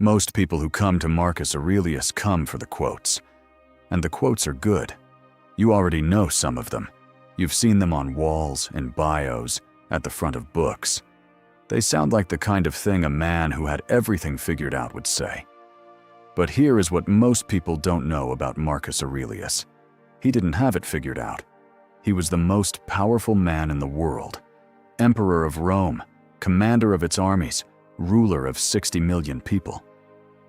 Most people who come to Marcus Aurelius come for the quotes. And the quotes are good. You already know some of them. You've seen them on walls, in bios, at the front of books. They sound like the kind of thing a man who had everything figured out would say. But here is what most people don't know about Marcus Aurelius. He didn't have it figured out. He was the most powerful man in the world. Emperor of Rome, commander of its armies, ruler of 60 million people.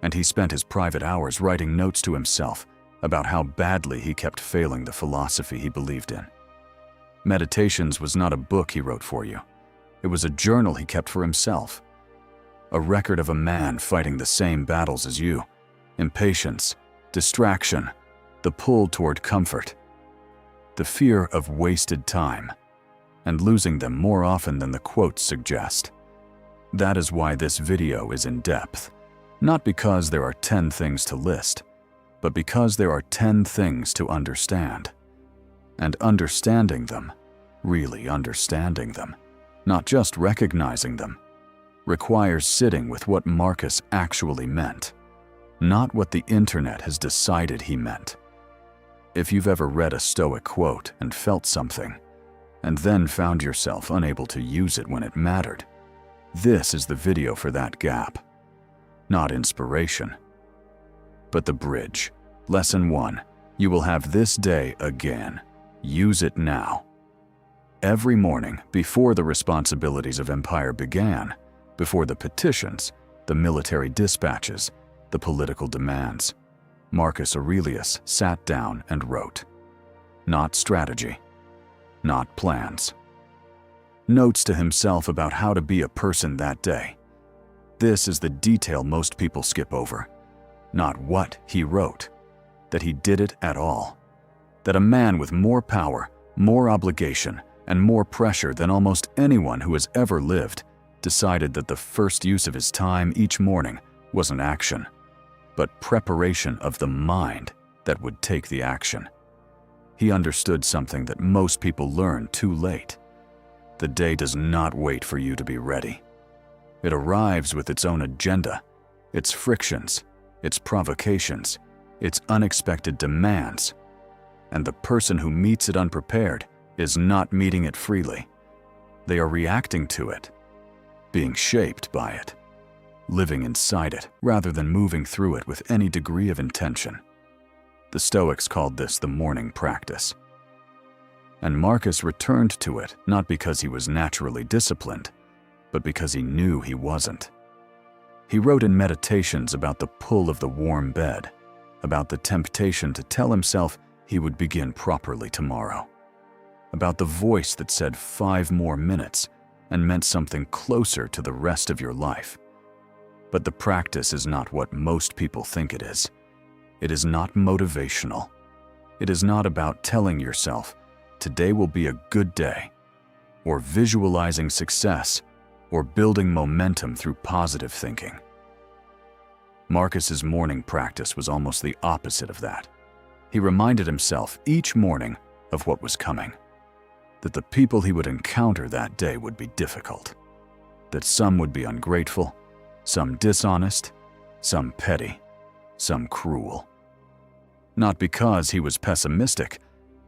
And he spent his private hours writing notes to himself about how badly he kept failing the philosophy he believed in. Meditations was not a book he wrote for you. It was a journal he kept for himself. A record of a man fighting the same battles as you. Impatience, distraction, the pull toward comfort, the fear of wasted time, and losing them more often than the quotes suggest. That is why this video is in depth. Not because there are 10 things to list, but because there are 10 things to understand. And understanding them, really understanding them, not just recognizing them, requires sitting with what Marcus actually meant, not what the internet has decided he meant. If you've ever read a Stoic quote and felt something, and then found yourself unable to use it when it mattered, this is the video for that gap. Not inspiration, but the bridge. Lesson 1. You will have this day again. Use it now. Every morning, before the responsibilities of empire began, before the petitions, the military dispatches, the political demands, Marcus Aurelius sat down and wrote. Not strategy, not plans. Notes to himself about how to be a person that day. This is the detail most people skip over. Not what he wrote, that he did it at all. That a man with more power, more obligation, and more pressure than almost anyone who has ever lived decided that the first use of his time each morning wasn't action, but preparation of the mind that would take the action. He understood something that most people learn too late. The day does not wait for you to be ready. It arrives with its own agenda, its frictions, its provocations, its unexpected demands, and the person who meets it unprepared is not meeting it freely. They are reacting to it, being shaped by it, living inside it rather than moving through it with any degree of intention. The Stoics called this the morning practice. And Marcus returned to it not because he was naturally disciplined, but because he knew he wasn't. He wrote in Meditations about the pull of the warm bed, about the temptation to tell himself he would begin properly tomorrow, about the voice that said 5 more minutes and meant something closer to the rest of your life. But the practice is not what most people think it is. It is not motivational. It is not about telling yourself, today will be a good day, or visualizing success, or building momentum through positive thinking. Marcus's morning practice was almost the opposite of that. He reminded himself each morning of what was coming, that the people he would encounter that day would be difficult, that some would be ungrateful, some dishonest, some petty, some cruel. Not because he was pessimistic,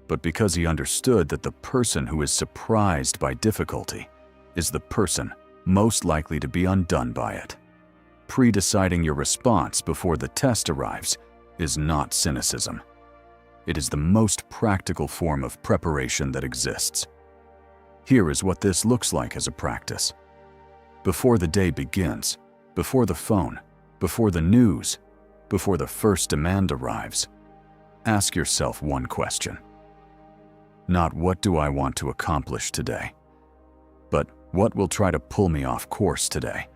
but because he understood that the person who is surprised by difficulty is the person most likely to be undone by it. Pre-deciding your response before the test arrives is not cynicism. It is the most practical form of preparation that exists. Here is what this looks like as a practice. Before the day begins, before the phone, before the news, before the first demand arrives, ask yourself one question. Not what do I want to accomplish today, but what will try to pull me off course today,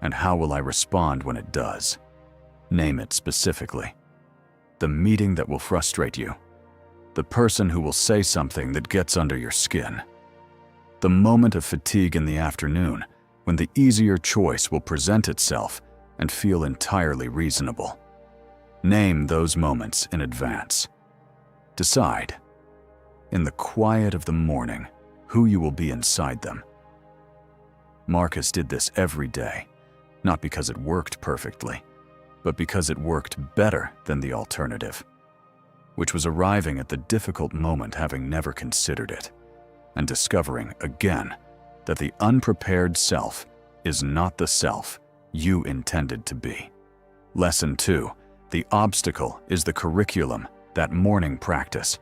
and how will I respond when it does? Name it specifically. The meeting that will frustrate you. The person who will say something that gets under your skin. The moment of fatigue in the afternoon when the easier choice will present itself and feel entirely reasonable. Name those moments in advance. Decide, in the quiet of the morning, who you will be inside them. Marcus did this every day, not because it worked perfectly, but because it worked better than the alternative, which was arriving at the difficult moment having never considered it, and discovering again that the unprepared self is not the self you intended to be. Lesson 2. The obstacle is the curriculum, that morning practice,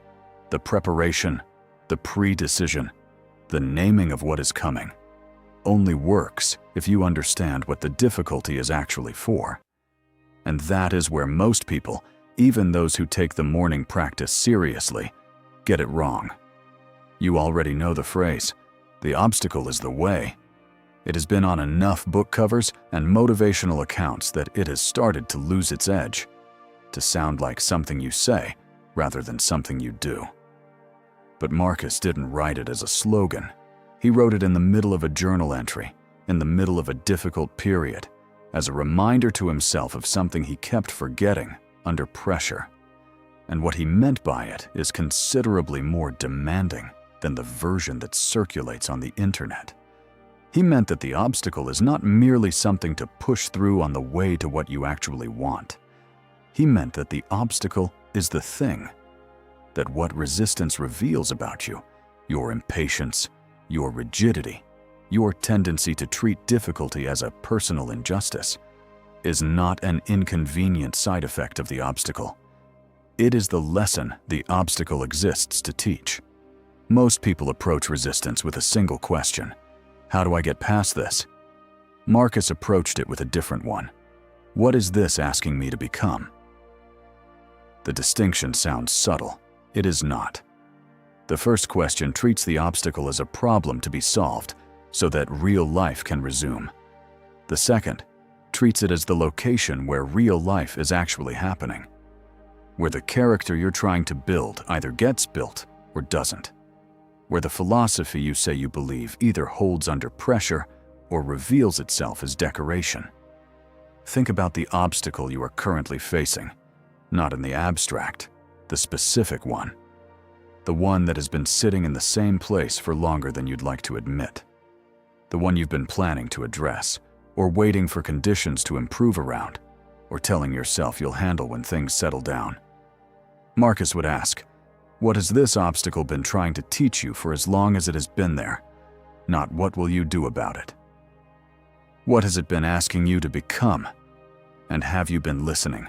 the preparation, the pre-decision, the naming of what is coming, only works if you understand what the difficulty is actually for. And that is where most people, even those who take the morning practice seriously, get it wrong. You already know the phrase, "The obstacle is the way." It has been on enough book covers and motivational accounts that it has started to lose its edge, to sound like something you say rather than something you do. But Marcus didn't write it as a slogan. He wrote it in the middle of a journal entry, in the middle of a difficult period, as a reminder to himself of something he kept forgetting under pressure. And what he meant by it is considerably more demanding than the version that circulates on the internet. He meant that the obstacle is not merely something to push through on the way to what you actually want. He meant that the obstacle is the thing, that what resistance reveals about you, your impatience, your rigidity, your tendency to treat difficulty as a personal injustice, is not an inconvenient side effect of the obstacle. It is the lesson the obstacle exists to teach. Most people approach resistance with a single question: how do I get past this? Marcus approached it with a different one. What is this asking me to become? The distinction sounds subtle. It is not. The first question treats the obstacle as a problem to be solved so that real life can resume. The second treats it as the location where real life is actually happening, where the character you're trying to build either gets built or doesn't, where the philosophy you say you believe either holds under pressure or reveals itself as decoration. Think about the obstacle you are currently facing, not in the abstract, the specific one, the one that has been sitting in the same place for longer than you'd like to admit, the one you've been planning to address, or waiting for conditions to improve around, or telling yourself you'll handle when things settle down. Marcus would ask, what has this obstacle been trying to teach you for as long as it has been there? Not what will you do about it? What has it been asking you to become? And have you been listening?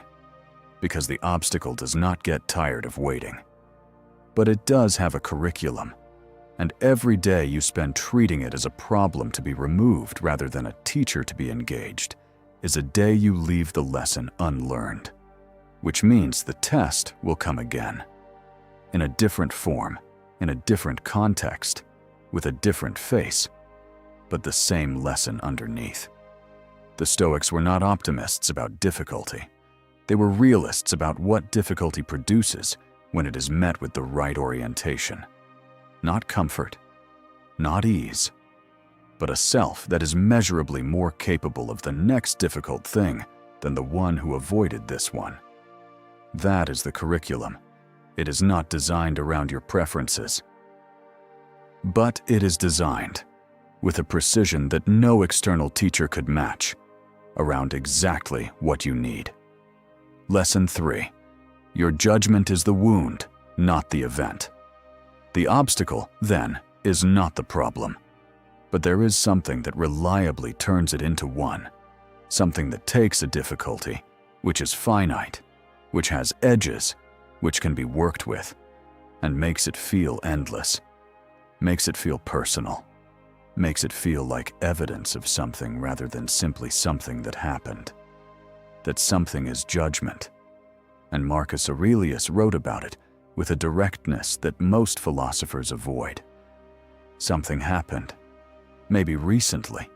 Because the obstacle does not get tired of waiting. But it does have a curriculum, and every day you spend treating it as a problem to be removed rather than a teacher to be engaged is a day you leave the lesson unlearned, which means the test will come again, in a different form, in a different context, with a different face, but the same lesson underneath. The Stoics were not optimists about difficulty. They were realists about what difficulty produces when it is met with the right orientation. Not comfort, not ease, but a self that is measurably more capable of the next difficult thing than the one who avoided this one. That is the curriculum. It is not designed around your preferences, but it is designed with a precision that no external teacher could match around exactly what you need. Lesson 3. Your judgment is the wound, not the event. The obstacle, then, is not the problem, but there is something that reliably turns it into one, something that takes a difficulty, which is finite, which has edges, which can be worked with, and makes it feel endless, makes it feel personal, makes it feel like evidence of something rather than simply something that happened. That something is judgment, and Marcus Aurelius wrote about it with a directness that most philosophers avoid. Something happened, maybe recently,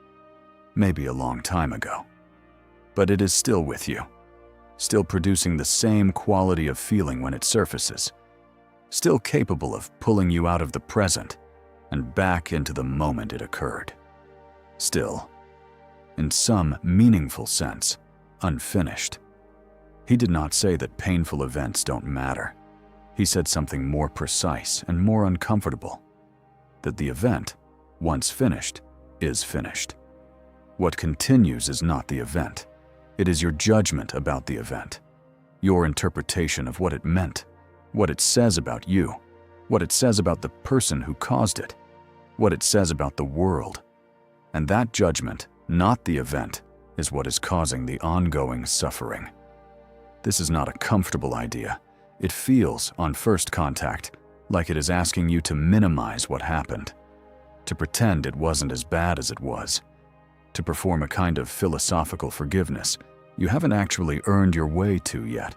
maybe a long time ago, but it is still with you, still producing the same quality of feeling when it surfaces, still capable of pulling you out of the present and back into the moment it occurred. Still, in some meaningful sense, unfinished. He did not say that painful events don't matter. He said something more precise and more uncomfortable, that the event, once finished, is finished. What continues is not the event. It is your judgment about the event, your interpretation of what it meant, what it says about you, what it says about the person who caused it, what it says about the world. And that judgment, not the event, is what is causing the ongoing suffering. This is not a comfortable idea. It feels, on first contact, like it is asking you to minimize what happened, to pretend it wasn't as bad as it was, to perform a kind of philosophical forgiveness you haven't actually earned your way to yet.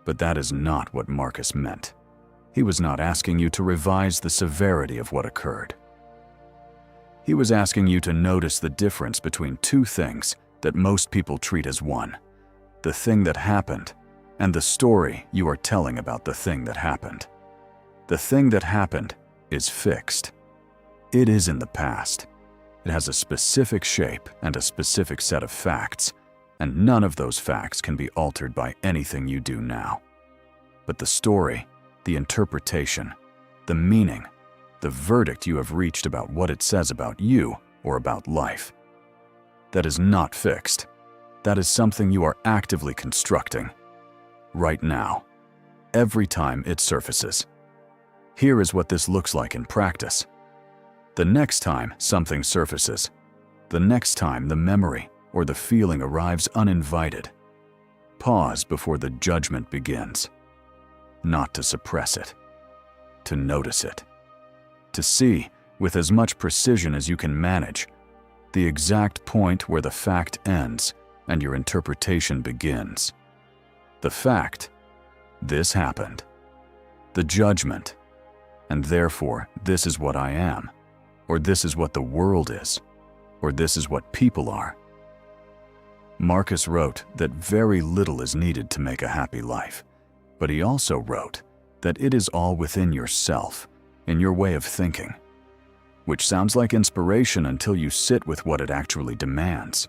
But that is not what Marcus meant. He was not asking you to revise the severity of what occurred. He was asking you to notice the difference between two things that most people treat as one: the thing that happened and the story you are telling about the thing that happened. The thing that happened is fixed. It is in the past. It has a specific shape and a specific set of facts, and none of those facts can be altered by anything you do now. But the story, the interpretation, the meaning, the verdict you have reached about what it says about you or about life, that is not fixed. That is something you are actively constructing right now, every time it surfaces. Here is what this looks like in practice. The next time something surfaces, the next time the memory or the feeling arrives uninvited, pause before the judgment begins. Not to suppress it, to notice it, to see, with as much precision as you can manage, the exact point where the fact ends and your interpretation begins. The fact, this happened. The judgment, and therefore this is what I am, or this is what the world is, or this is what people are. Marcus wrote that very little is needed to make a happy life, but he also wrote that it is all within yourself, in your way of thinking, which sounds like inspiration until you sit with what it actually demands.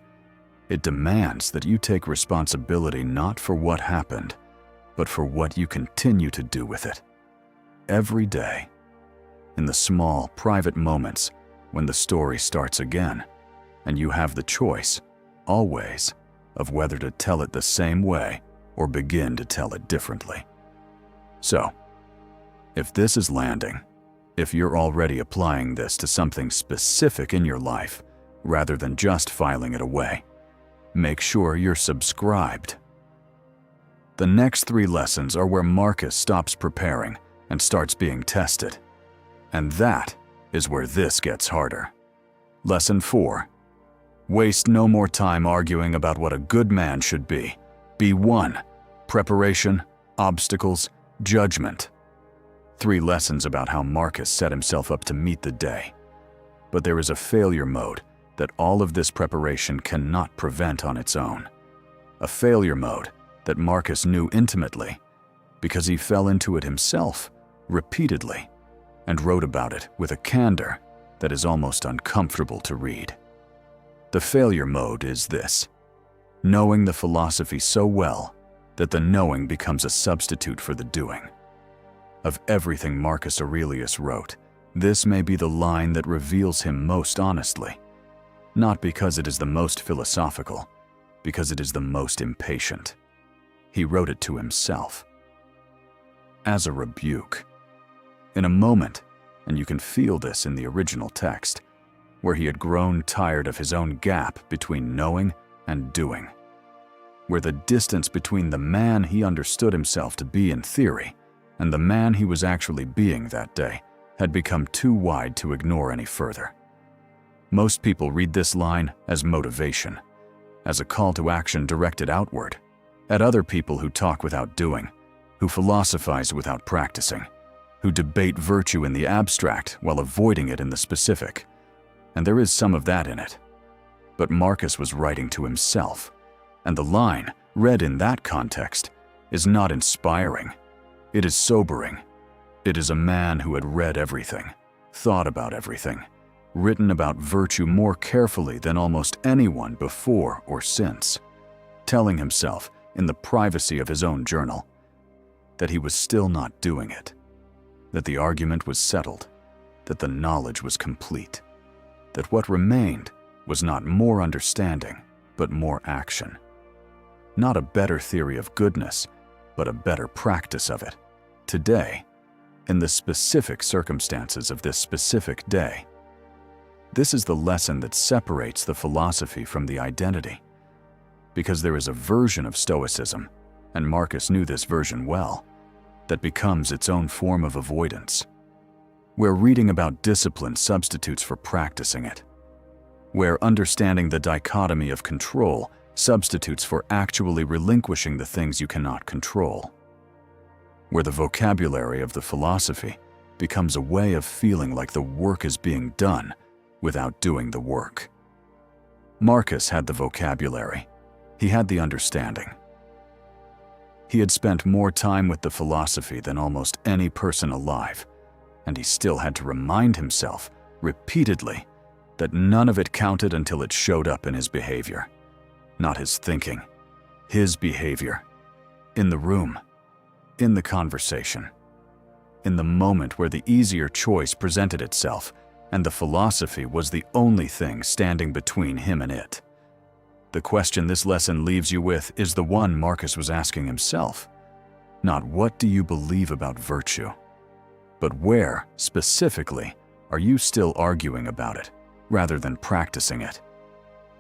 It demands that you take responsibility not for what happened, but for what you continue to do with it. Every day, in the small, private moments when the story starts again, and you have the choice, always, of whether to tell it the same way or begin to tell it differently. So, if this is landing, if you're already applying this to something specific in your life, rather than just filing it away, make sure you're subscribed. The next 3 lessons are where Marcus stops preparing and starts being tested. And that is where this gets harder. Lesson 4. Waste no more time arguing about what a good man should be. Be 1. Preparation, obstacles, judgment. 3 lessons about how Marcus set himself up to meet the day. But there is a failure mode that all of this preparation cannot prevent on its own. A failure mode that Marcus knew intimately because he fell into it himself repeatedly and wrote about it with a candor that is almost uncomfortable to read. The failure mode is this: knowing the philosophy so well that the knowing becomes a substitute for the doing. Of everything Marcus Aurelius wrote, this may be the line that reveals him most honestly, not because it is the most philosophical, because it is the most impatient. He wrote it to himself, as a rebuke. In a moment, and you can feel this in the original text, where he had grown tired of his own gap between knowing and doing, where the distance between the man he understood himself to be in theory and the man he was actually being that day had become too wide to ignore any further. Most people read this line as motivation, as a call to action directed outward, at other people who talk without doing, who philosophize without practicing, who debate virtue in the abstract while avoiding it in the specific. And there is some of that in it. But Marcus was writing to himself, and the line, read in that context, is not inspiring. It is sobering. It is a man who had read everything, thought about everything, written about virtue more carefully than almost anyone before or since, telling himself, in the privacy of his own journal, that he was still not doing it, that the argument was settled, that the knowledge was complete, that what remained was not more understanding, but more action. not a better theory of goodness, but a better practice of it. Today, in the specific circumstances of this specific day. This is the lesson that separates the philosophy from the identity. Because there is a version of Stoicism, and Marcus knew this version well, that becomes its own form of avoidance. Where reading about discipline substitutes for practicing it. Where understanding the dichotomy of control substitutes for actually relinquishing the things you cannot control. Where the vocabulary of the philosophy becomes a way of feeling like the work is being done without doing the work. Marcus had the vocabulary. He had the understanding. He had spent more time with the philosophy than almost any person alive, and he still had to remind himself repeatedly that none of it counted until it showed up in his behavior. Not his thinking, his behavior. In the room, in the conversation, in the moment where the easier choice presented itself, and the philosophy was the only thing standing between him and it. The question this lesson leaves you with is the one Marcus was asking himself. Not what do you believe about virtue, but where, specifically, are you still arguing about it, rather than practicing it?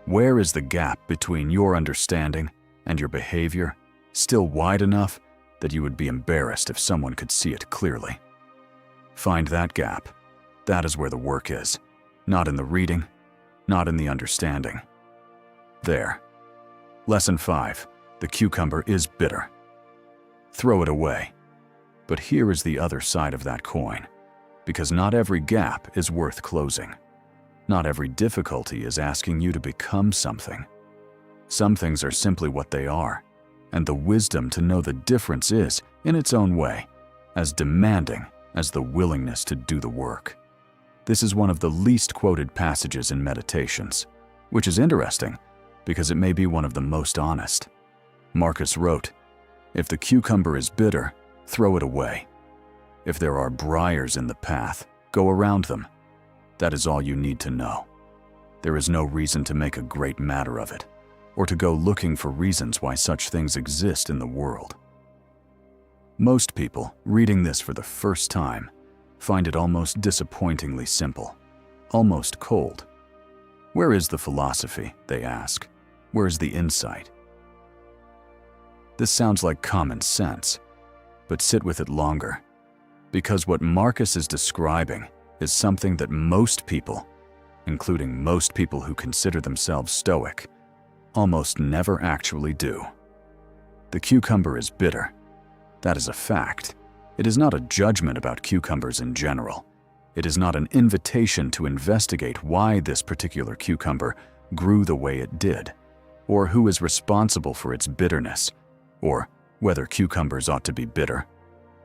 Where is the gap between your understanding and your behavior still wide enough that you would be embarrassed if someone could see it clearly? Find that gap. That is where the work is, not in the reading, not in the understanding. There. Lesson 5. The cucumber is bitter. Throw it away. But here is the other side of that coin, because not every gap is worth closing. Not every difficulty is asking you to become something. Some things are simply what they are, and the wisdom to know the difference is, in its own way, as demanding as the willingness to do the work. This is one of the least quoted passages in Meditations, which is interesting because it may be one of the most honest. Marcus wrote, "If the cucumber is bitter, throw it away. If there are briars in the path, go around them. That is all you need to know. There is no reason to make a great matter of it, or to go looking for reasons why such things exist in the world." Most people, reading this for the first time, find it almost disappointingly simple, almost cold. Where is the philosophy, they ask? Where is the insight? This sounds like common sense, but sit with it longer, because what Marcus is describing is something that most people, including most people who consider themselves Stoic, almost never actually do. The cucumber is bitter. That is a fact. It is not a judgment about cucumbers in general. It is not an invitation to investigate why this particular cucumber grew the way it did, or who is responsible for its bitterness, or whether cucumbers ought to be bitter,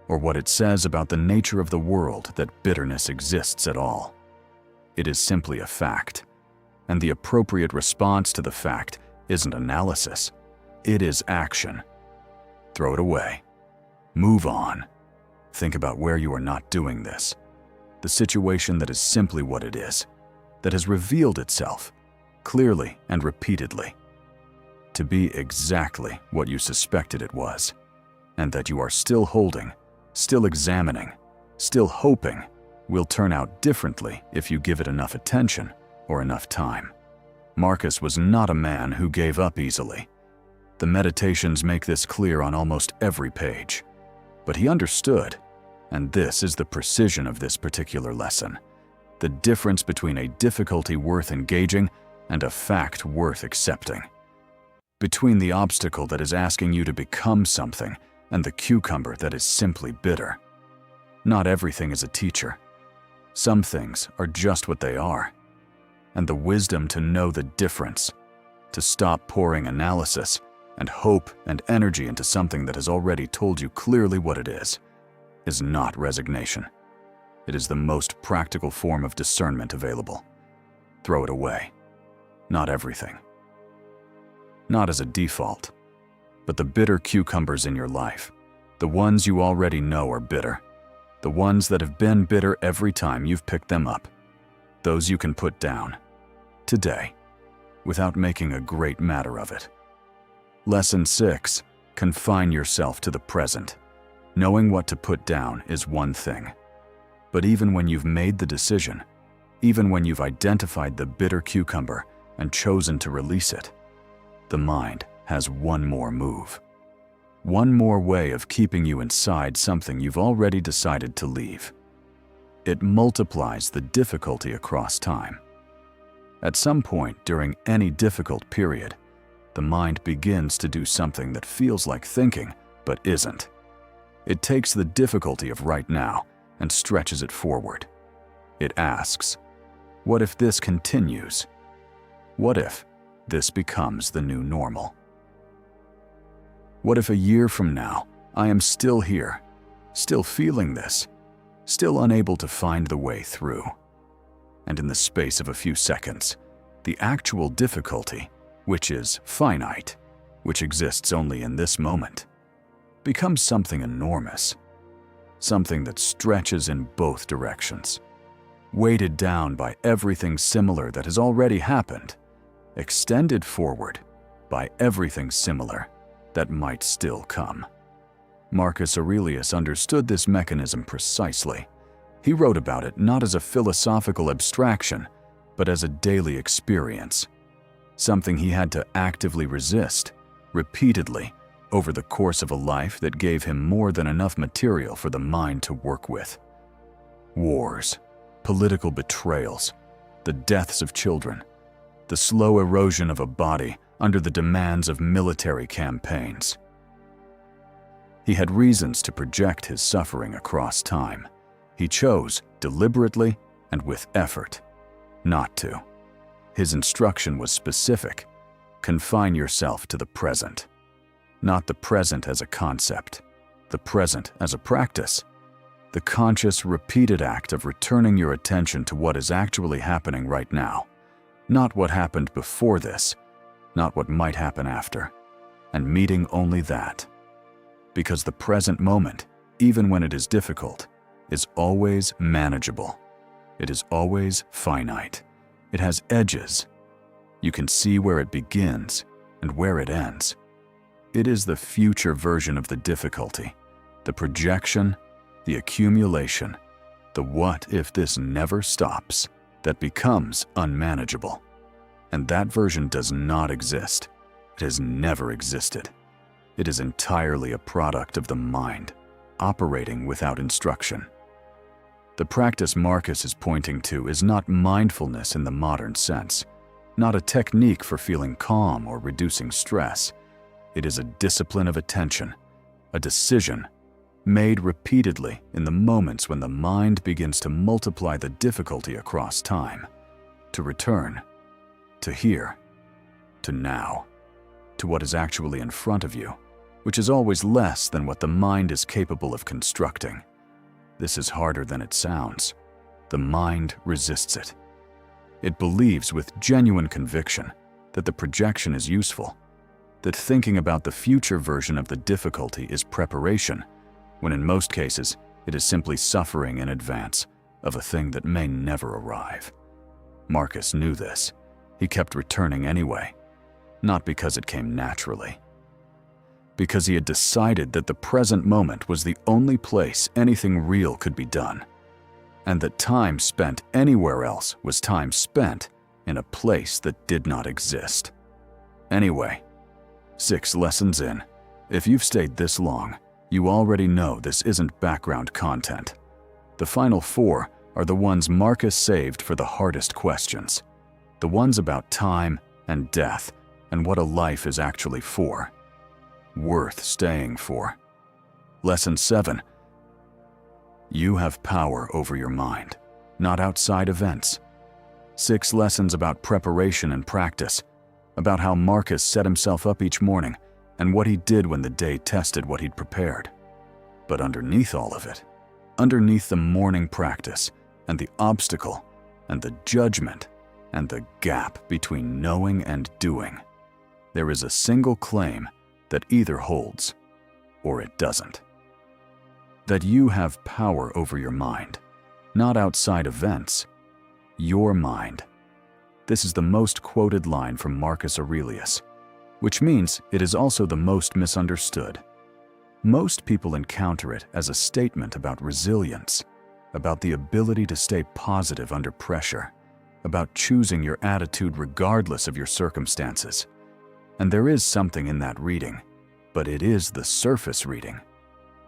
or what it says about the nature of the world that bitterness exists at all. It is simply a fact, and the appropriate response to the fact isn't analysis. It is action. Throw it away. Move on. Think about where you are not doing this. The situation that is simply what it is, that has revealed itself, clearly and repeatedly, to be exactly what you suspected it was, and that you are still holding, still examining, still hoping will turn out differently if you give it enough attention or enough time. Marcus was not a man who gave up easily. The Meditations make this clear on almost every page. But he understood, and this is the precision of this particular lesson, the difference between a difficulty worth engaging and a fact worth accepting. Between the obstacle that is asking you to become something and the cucumber that is simply bitter. Not everything is a teacher. Some things are just what they are. And the wisdom to know the difference, to stop pouring analysis and hope and energy into something that has already told you clearly what it is not resignation. It is the most practical form of discernment available. Throw it away. Not everything. Not as a default, but the bitter cucumbers in your life, the ones you already know are bitter, the ones that have been bitter every time you've picked them up, those you can put down, today, without making a great matter of it. Lesson 6. Confine yourself to the present. Knowing what to put down is one thing. But even when you've made the decision, even when you've identified the bitter cucumber and chosen to release it, the mind has one more move. One more way of keeping you inside something you've already decided to leave. It multiplies the difficulty across time. At some point during any difficult period, the mind begins to do something that feels like thinking, but isn't. It takes the difficulty of right now and stretches it forward. It asks, what if this continues? What if this becomes the new normal? What if a year from now, I am still here, still feeling this, still unable to find the way through? And in the space of a few seconds, the actual difficulty, which is finite, which exists only in this moment, becomes something enormous, something that stretches in both directions, weighted down by everything similar that has already happened, extended forward by everything similar that might still come. Marcus Aurelius understood this mechanism precisely. He wrote about it not as a philosophical abstraction, but as a daily experience, something he had to actively resist, repeatedly, over the course of a life that gave him more than enough material for the mind to work with. Wars, political betrayals, the deaths of children, the slow erosion of a body under the demands of military campaigns. He had reasons to project his suffering across time. He chose, deliberately and with effort, not to. His instruction was specific. Confine yourself to the present. Not the present as a concept, the present as a practice. The conscious, repeated act of returning your attention to what is actually happening right now. Not what happened before this, not what might happen after, and meeting only that. Because the present moment, even when it is difficult, is always manageable. It is always finite. It has edges. You can see where it begins and where it ends. It is the future version of the difficulty, the projection, the accumulation, the what if this never stops, that becomes unmanageable. And that version does not exist. It has never existed. It is entirely a product of the mind, operating without instruction. The practice Marcus is pointing to is not mindfulness in the modern sense, not a technique for feeling calm or reducing stress. It is a discipline of attention, a decision made repeatedly in the moments when the mind begins to multiply the difficulty across time, to return, to here, to now, to what is actually in front of you, which is always less than what the mind is capable of constructing. This is harder than it sounds. The mind resists it. It believes with genuine conviction that the projection is useful, that thinking about the future version of the difficulty is preparation, when in most cases it is simply suffering in advance of a thing that may never arrive. Marcus knew this. He kept returning anyway, not because it came naturally, because he had decided that the present moment was the only place anything real could be done, and that time spent anywhere else was time spent in a place that did not exist. Anyway, 6 lessons in, if you've stayed this long, you already know this isn't background content. The final 4 are the ones Marcus saved for the hardest questions, the ones about time and death and what a life is actually for, worth staying for. Lesson 7. You have power over your mind, not outside events. 6 lessons about preparation and practice, about how Marcus set himself up each morning and what he did when the day tested what he'd prepared. But underneath all of it, underneath the morning practice and the obstacle and the judgment and the gap between knowing and doing, there is a single claim that either holds or it doesn't. That you have power over your mind, not outside events, your mind. This is the most quoted line from Marcus Aurelius. which means it is also the most misunderstood. Most people encounter it as a statement about resilience, about the ability to stay positive under pressure, about choosing your attitude regardless of your circumstances. And there is something in that reading, but it is the surface reading,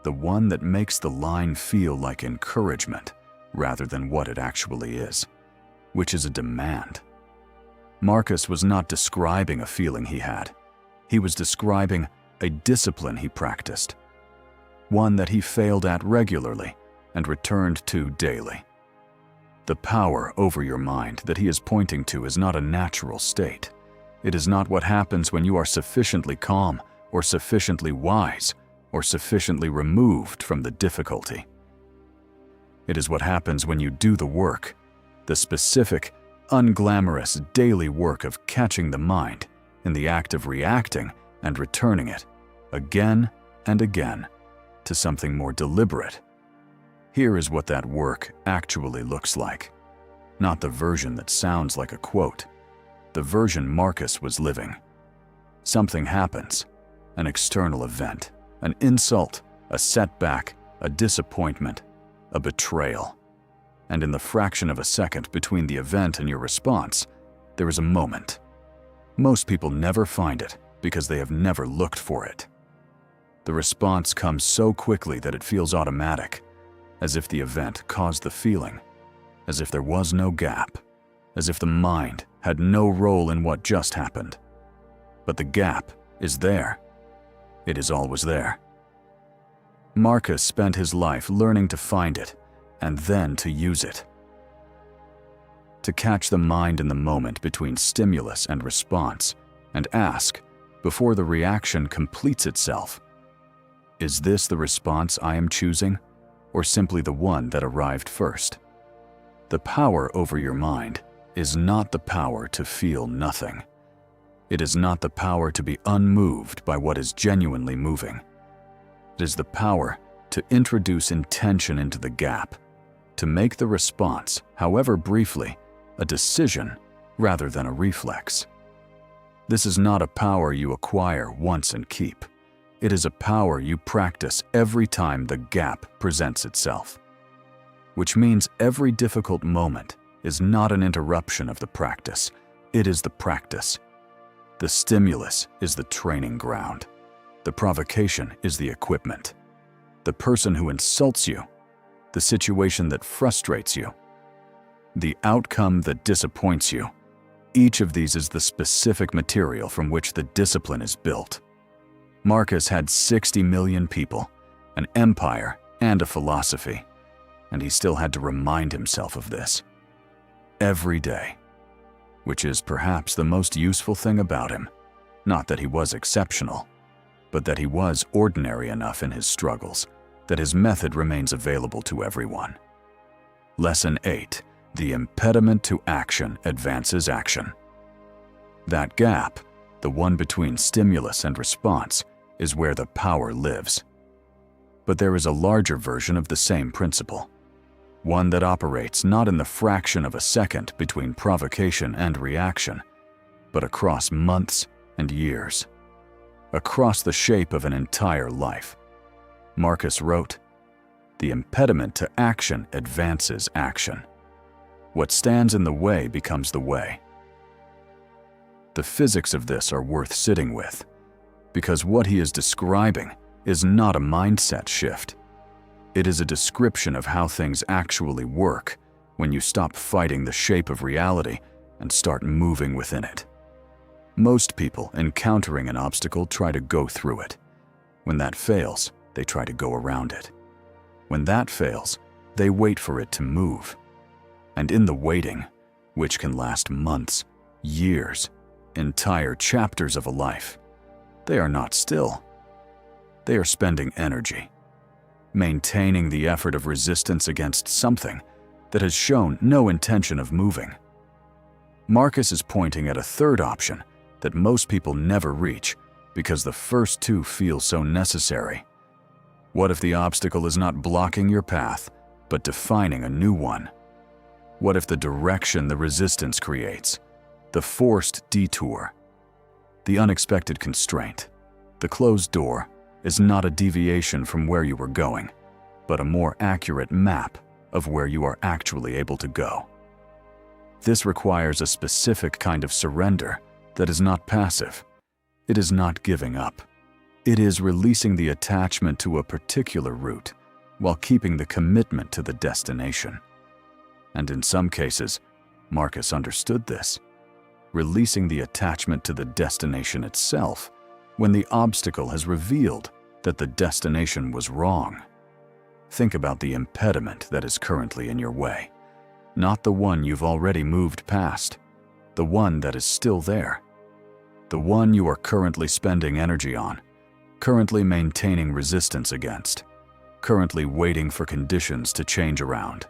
the one that makes the line feel like encouragement rather than what it actually is, which is a demand. Marcus was not describing a feeling he had. He was describing a discipline he practiced, one that he failed at regularly and returned to daily. The power over your mind that he is pointing to is not a natural state. It is not what happens when you are sufficiently calm or sufficiently wise or sufficiently removed from the difficulty. It is what happens when you do the work, the specific, unglamorous daily work of catching the mind in the act of reacting and returning it again and again to something more deliberate. Here is what that work actually looks like. Not the version that sounds like a quote, the version Marcus was living. Something happens, an external event, an insult, a setback, a disappointment, a betrayal. And in the fraction of a second between the event and your response, there is a moment. Most people never find it because they have never looked for it. The response comes so quickly that it feels automatic, as if the event caused the feeling, as if there was no gap, as if the mind had no role in what just happened. But the gap is there. It is always there. Marcus spent his life learning to find it and then to use it. To catch the mind in the moment between stimulus and response and ask, before the reaction completes itself, is this the response I am choosing, or simply the one that arrived first? The power over your mind is not the power to feel nothing. It is not the power to be unmoved by what is genuinely moving. It is the power to introduce intention into the gap, to make the response, however briefly, a decision rather than a reflex. This is not a power you acquire once and keep. It is a power you practice every time the gap presents itself. Which means every difficult moment is not an interruption of the practice. It is the practice. The stimulus is the training ground. The provocation is the equipment. The person who insults you, the situation that frustrates you, the outcome that disappoints you, each of these is the specific material from which the discipline is built. Marcus had 60 million people, an empire, and a philosophy, and he still had to remind himself of this every day, which is perhaps the most useful thing about him. Not that he was exceptional, but that he was ordinary enough in his struggles that his method remains available to everyone. Lesson 8. The impediment to action advances action. That gap, the one between stimulus and response, is where the power lives. But there is a larger version of the same principle, one that operates not in the fraction of a second between provocation and reaction, but across months and years, across the shape of an entire life. Marcus wrote, "The impediment to action advances action. What stands in the way becomes the way." The physics of this are worth sitting with, because what he is describing is not a mindset shift. It is a description of how things actually work when you stop fighting the shape of reality and start moving within it. Most people encountering an obstacle try to go through it. When that fails, they try to go around it. When that fails, they wait for it to move. And in the waiting, which can last months, years, entire chapters of a life, they are not still. They are spending energy, maintaining the effort of resistance against something that has shown no intention of moving. Marcus is pointing at a third option that most people never reach because the first two feel so necessary. What if the obstacle is not blocking your path, but defining a new one? What if the direction the resistance creates, the forced detour, the unexpected constraint, the closed door, is not a deviation from where you were going, but a more accurate map of where you are actually able to go. This requires a specific kind of surrender that is not passive. It is not giving up. It is releasing the attachment to a particular route while keeping the commitment to the destination. And in some cases, Marcus understood this, releasing the attachment to the destination itself when the obstacle has revealed that the destination was wrong. Think about the impediment that is currently in your way, not the one you've already moved past, the one that is still there, the one you are currently spending energy on, currently maintaining resistance against, currently waiting for conditions to change around.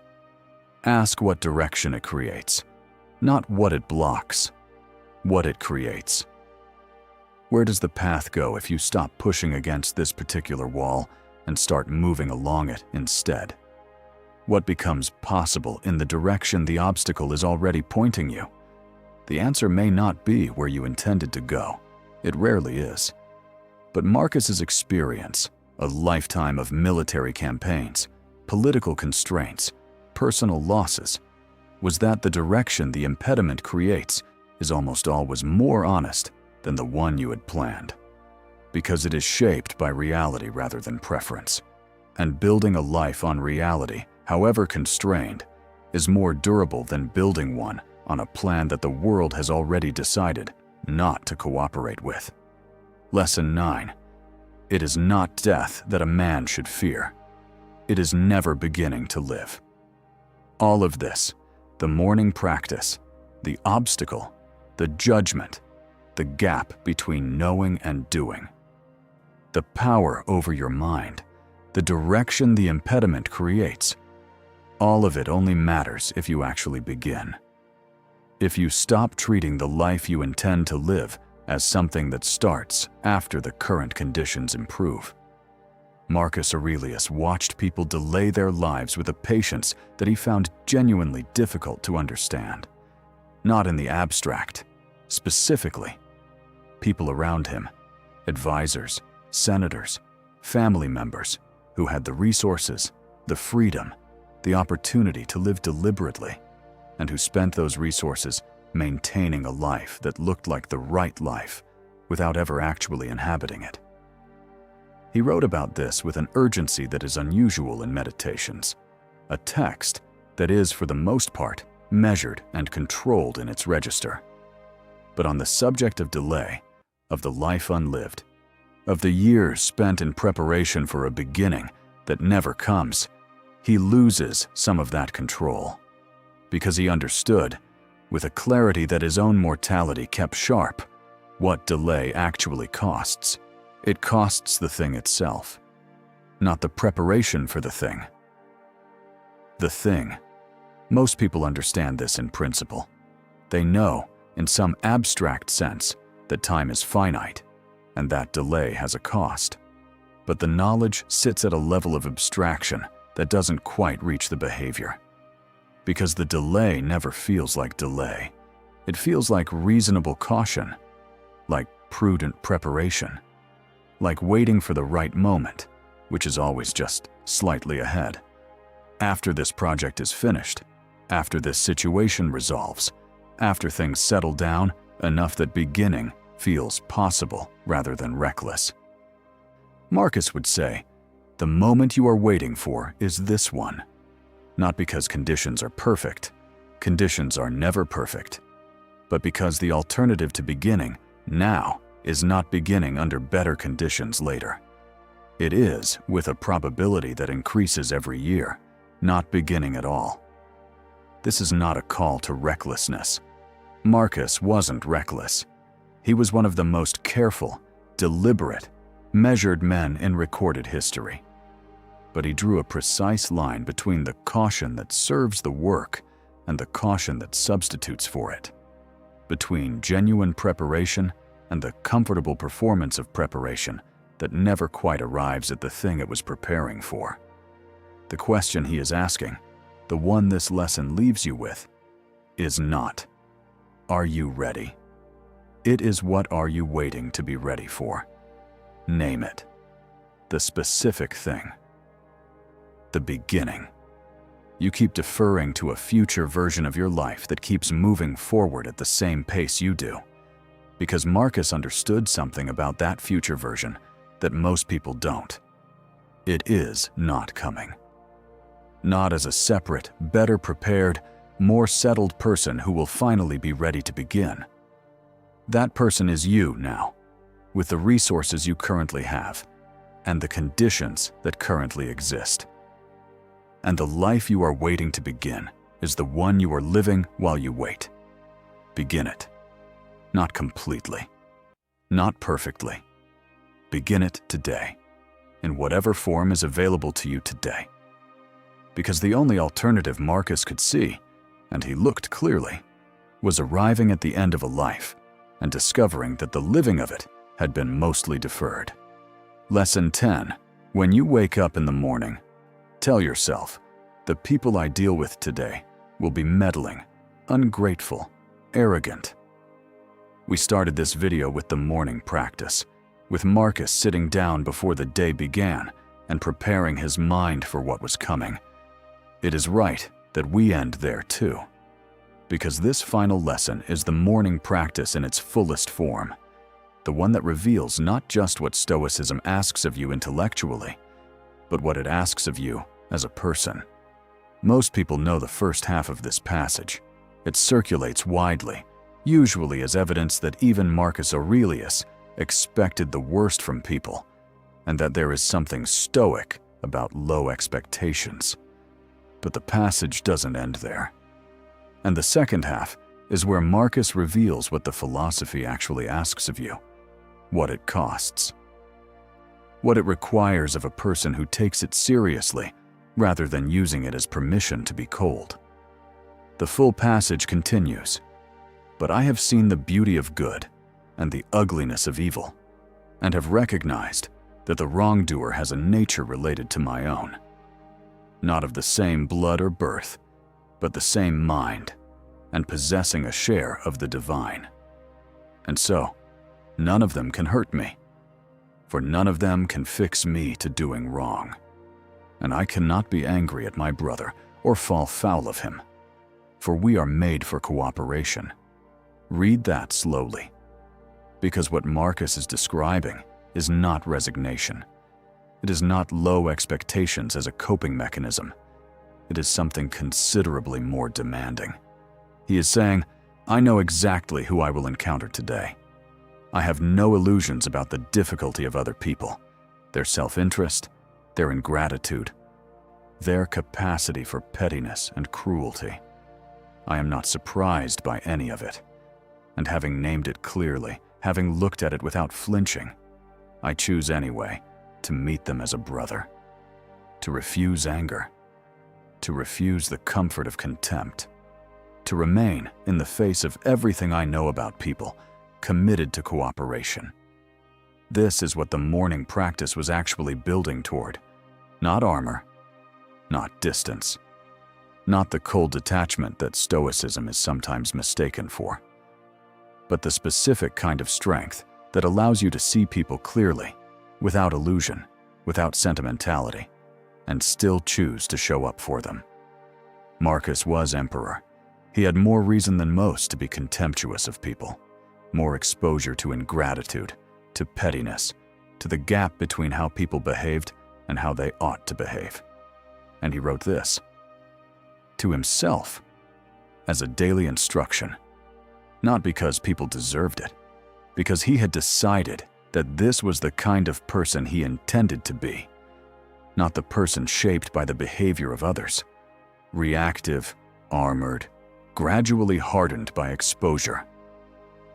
Ask what direction it creates, not what it blocks, what it creates. Where does the path go if you stop pushing against this particular wall and start moving along it instead? What becomes possible in the direction the obstacle is already pointing you? The answer may not be where you intended to go. It rarely is. But Marcus's experience, a lifetime of military campaigns, political constraints, personal losses, was that the direction the impediment creates is almost always more honest than the one you had planned, because it is shaped by reality rather than preference. And building a life on reality, however constrained, is more durable than building one on a plan that the world has already decided not to cooperate with. Lesson 9. It is not death that a man should fear. It is never beginning to live. All of this, the morning practice, the obstacle, the judgment, the gap between knowing and doing, the power over your mind, the direction the impediment creates, all of it only matters if you actually begin. If you stop treating the life you intend to live as something that starts after the current conditions improve. Marcus Aurelius watched people delay their lives with a patience that he found genuinely difficult to understand. Not in the abstract, specifically. People around him, advisors, senators, family members who had the resources, the freedom, the opportunity to live deliberately, and who spent those resources maintaining a life that looked like the right life without ever actually inhabiting it. He wrote about this with an urgency that is unusual in Meditations, a text that is, for the most part, measured and controlled in its register. But on the subject of delay, of the life unlived, of the years spent in preparation for a beginning that never comes, he loses some of that control. Because he understood, with a clarity that his own mortality kept sharp, what delay actually costs. It costs the thing itself, not the preparation for the thing. The thing. Most people understand this in principle. They know, in some abstract sense, that time is finite, and that delay has a cost. But the knowledge sits at a level of abstraction that doesn't quite reach the behavior. Because the delay never feels like delay. It feels like reasonable caution, like prudent preparation, like waiting for the right moment, which is always just slightly ahead. After this project is finished, after this situation resolves, after things settle down enough that beginning feels possible rather than reckless. Marcus would say, the moment you are waiting for is this one. Not because conditions are perfect, conditions are never perfect, but because the alternative to beginning now is not beginning under better conditions later. It is, with a probability that increases every year, not beginning at all. This is not a call to recklessness. Marcus wasn't reckless. He was one of the most careful, deliberate, measured men in recorded history. But he drew a precise line between the caution that serves the work and the caution that substitutes for it, between genuine preparation and the comfortable performance of preparation that never quite arrives at the thing it was preparing for. The question he is asking, the one this lesson leaves you with, is not, are you ready? It is what are you waiting to be ready for? Name it. The specific thing. The beginning. You keep deferring to a future version of your life that keeps moving forward at the same pace you do. Because Marcus understood something about that future version that most people don't. It is not coming. Not as a separate, better prepared, more settled person who will finally be ready to begin. That person is you now, with the resources you currently have, and the conditions that currently exist. And the life you are waiting to begin is the one you are living while you wait. Begin it. Not completely. Not perfectly. Begin it today, in whatever form is available to you today. Because the only alternative Marcus could see, and he looked clearly, was arriving at the end of a life and discovering that the living of it had been mostly deferred. Lesson 10. When you wake up in the morning, tell yourself, the people I deal with today will be meddling, ungrateful, arrogant. We started this video with the morning practice, with Marcus sitting down before the day began and preparing his mind for what was coming. It is right that we end there too, because this final lesson is the morning practice in its fullest form, the one that reveals not just what Stoicism asks of you intellectually, but what it asks of you as a person. Most people know the first half of this passage. It circulates widely, usually as evidence that even Marcus Aurelius expected the worst from people, and that there is something stoic about low expectations. But the passage doesn't end there. And the second half is where Marcus reveals what the philosophy actually asks of you, what it costs, what it requires of a person who takes it seriously rather than using it as permission to be cold. The full passage continues, "But I have seen the beauty of good and the ugliness of evil, and have recognized that the wrongdoer has a nature related to my own, not of the same blood or birth, but the same mind, and possessing a share of the divine. And so, none of them can hurt me, for none of them can fix me to doing wrong. And I cannot be angry at my brother or fall foul of him, for we are made for cooperation." Read that slowly, because what Marcus is describing is not resignation. It is not low expectations as a coping mechanism. It is something considerably more demanding. He is saying, I know exactly who I will encounter today. I have no illusions about the difficulty of other people, their self-interest, their ingratitude, their capacity for pettiness and cruelty. I am not surprised by any of it. And having named it clearly, having looked at it without flinching, I choose anyway to meet them as a brother, to refuse anger, to refuse the comfort of contempt, to remain in the face of everything I know about people, committed to cooperation. This is what the morning practice was actually building toward. Not armor, not distance, not the cold detachment that Stoicism is sometimes mistaken for, but the specific kind of strength that allows you to see people clearly, without illusion, without sentimentality, and still choose to show up for them. Marcus was emperor. He had more reason than most to be contemptuous of people, more exposure to ingratitude, to pettiness, to the gap between how people behaved and how they ought to behave. And he wrote this to himself as a daily instruction, not because people deserved it, because he had decided that this was the kind of person he intended to be, not the person shaped by the behavior of others, reactive, armored, gradually hardened by exposure,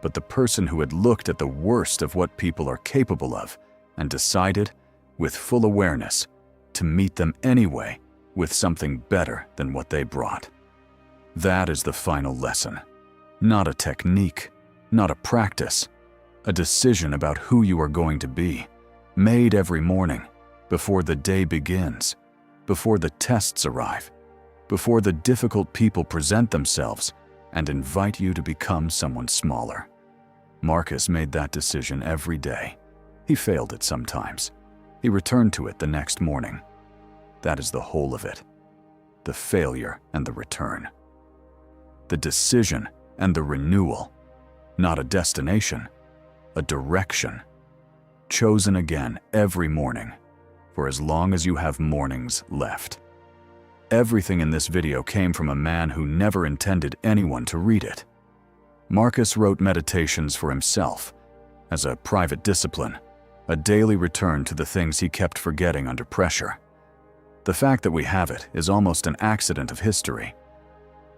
but the person who had looked at the worst of what people are capable of and decided, with full awareness, to meet them anyway with something better than what they brought. That is the final lesson. Not a technique, not a practice, a decision about who you are going to be, made every morning, before the day begins, before the tests arrive, before the difficult people present themselves and invite you to become someone smaller. Marcus made that decision every day. He failed it sometimes. He returned to it the next morning. That is the whole of it. The failure and the return. The decision and the renewal. Not a destination, a direction. Chosen again every morning, for as long as you have mornings left. Everything in this video came from a man who never intended anyone to read it. Marcus wrote meditations for himself, as a private discipline, a daily return to the things he kept forgetting under pressure. The fact that we have it is almost an accident of history.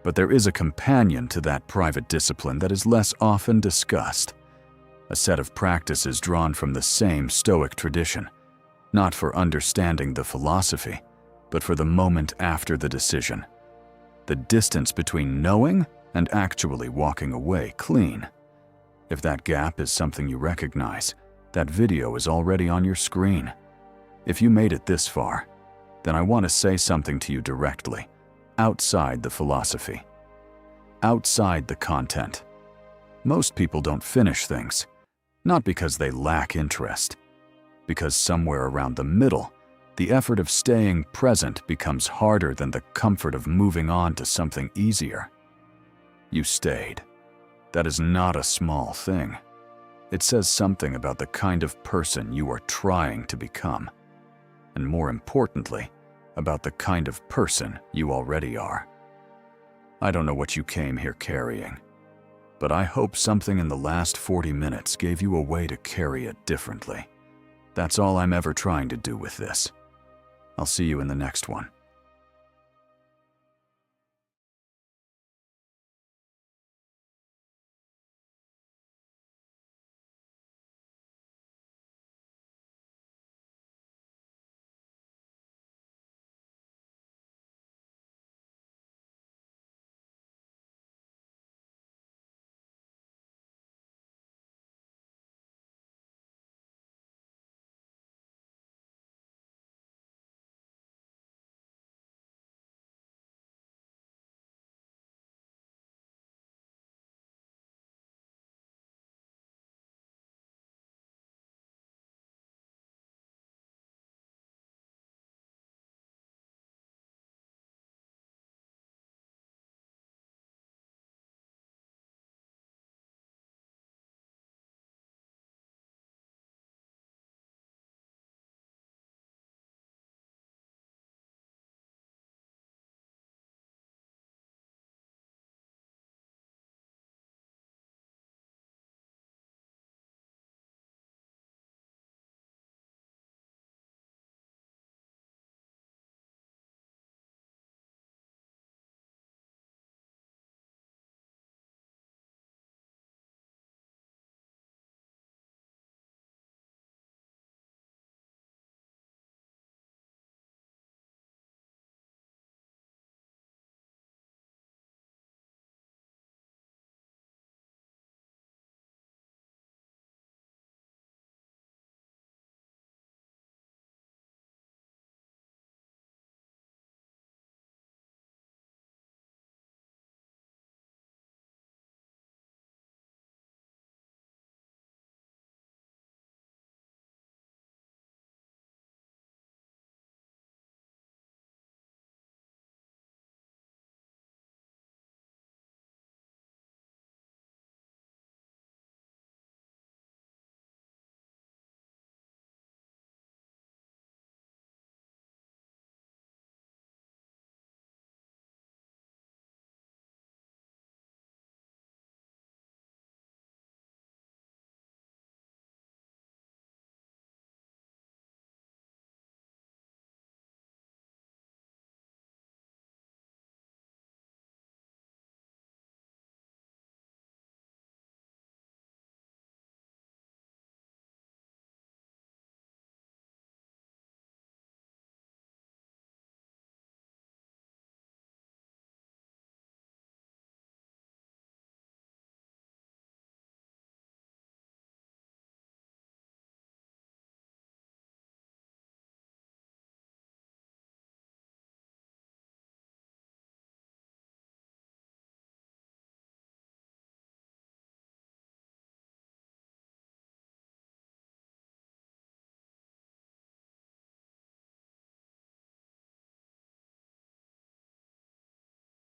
But there is a companion to that private discipline that is less often discussed. A set of practices drawn from the same Stoic tradition, not for understanding the philosophy, but for the moment after the decision. The distance between knowing and actually walking away clean. If that gap is something you recognize, that video is already on your screen. If you made it this far, then I want to say something to you directly, outside the philosophy, outside the content. Most people don't finish things, not because they lack interest, because somewhere around the middle, the effort of staying present becomes harder than the comfort of moving on to something easier. You stayed. That is not a small thing. It says something about the kind of person you are trying to become, and more importantly, about the kind of person you already are. I don't know what you came here carrying, but I hope something in the last 40 minutes gave you a way to carry it differently. That's all I'm ever trying to do with this. I'll see you in the next one.